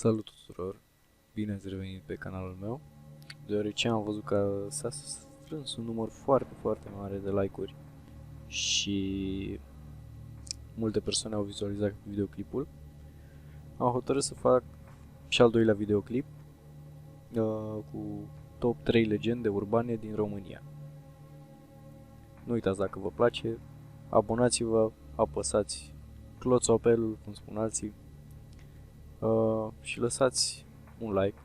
Salut tuturor! Bine ați revenit pe canalul meu, deoarece am văzut că s-a strâns un număr foarte mare de like-uri și multe persoane au vizualizat videoclipul. Am hotărât să fac și al doilea videoclip cu top 3 legende urbane din România. Nu uitați, dacă vă place, abonați-vă, apăsați cloțul apelul, cum spun alții, și lăsați un like.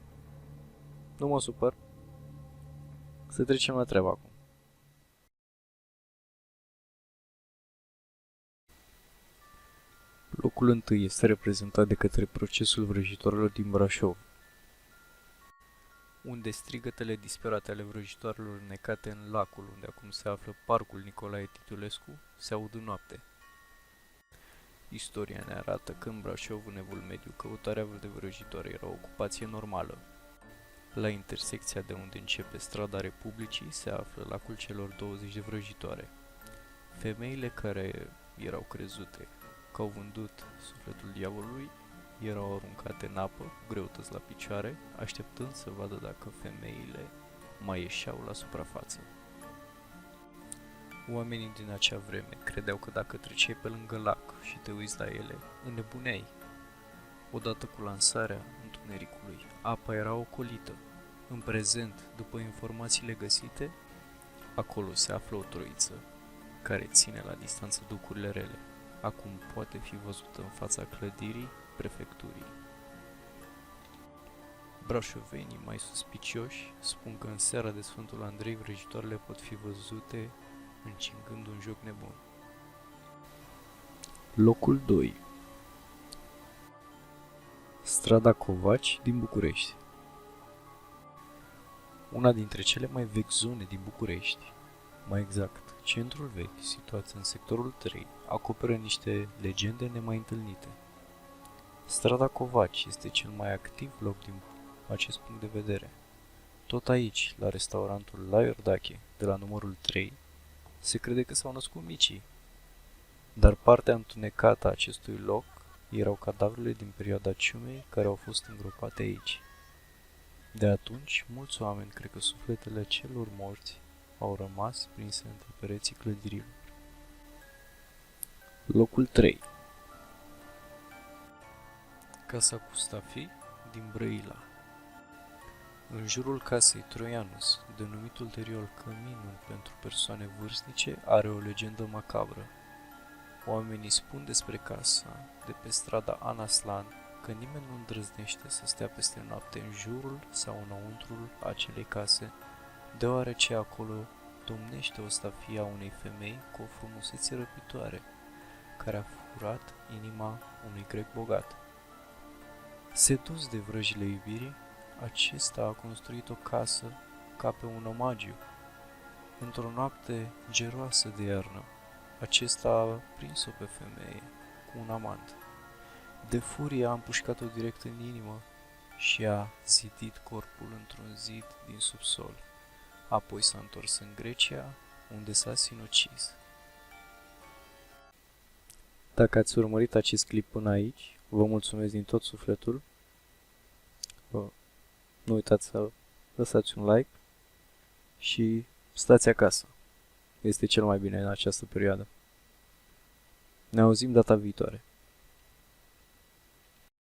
Nu mă supăr. Să trecem la treabă acum. Locul întâi este reprezentat de către procesul vrăjitoarelor din Brașov, unde strigătele disperate ale vrăjitoarelor necate în lacul unde acum se află parcul Nicolae Titulescu se aud în noapte. Istoria ne arată că în Brașov, în Evul Mediu, căutarea de vrăjitoare era o ocupație normală. La intersecția de unde începe strada Republicii se află lacul celor 20 de vrăjitoare. Femeile care erau crezute că au vândut sufletul diavolului erau aruncate în apă, cu greutăți la picioare, așteptând să vadă dacă femeile mai ieșeau la suprafață. Oamenii din acea vreme credeau că dacă treceai pe lângă lac și te uiți la ele, înnebuneai. Odată cu lansarea întunericului, apa era ocolită. În prezent, după informațiile găsite, acolo se află o troiță care ține la distanță duhurile rele. Acum poate fi văzută în fața clădirii prefecturii. Brașovenii mai suspicioși spun că în seara de Sfântul Andrei vrăjitoarele pot fi văzute încingând un joc nebun. Locul 2. Strada Covaci din București. Una dintre cele mai vechi zone din București, mai exact, centrul vechi, situat în sectorul 3, acoperă niște legende nemai întâlnite. Strada Covaci este cel mai activ loc din acest punct de vedere. Tot aici, la restaurantul La Iordache, de la numărul 3, se crede că s-au născut micii. Dar partea întunecată a acestui loc erau cadavrele din perioada ciumei care au fost îngropate aici. De atunci, mulți oameni cred că sufletele celor morți au rămas prinse între pereții clădirilor. Locul 3. Casa Custafi din Brăila. În jurul casei Troianus, denumit ulterior Căminul pentru persoane vârstnice, are o legendă macabră. Oamenii spun despre casa de pe strada Anaslan că nimeni nu îndrăznește să stea peste noapte în jurul sau înăuntrul acelei case, deoarece acolo domnește o stafie a unei femei cu o frumusețe răpitoare, care a furat inima unui grec bogat. Sedus de vrăjile iubirii, acesta a construit o casă ca pe un omagiu. Într-o noapte geroasă de iarnă, acesta a prins-o pe femeie cu un amant. De furie a împușcat-o direct în inimă și a zidit corpul într-un zid din subsol. Apoi s-a întors în Grecia, unde s-a sinucis. Dacă ați urmărit acest clip până aici, vă mulțumesc din tot sufletul. Nu uitați să lăsați un like și stați acasă. Este cel mai bine în această perioadă. Ne auzim data viitoare.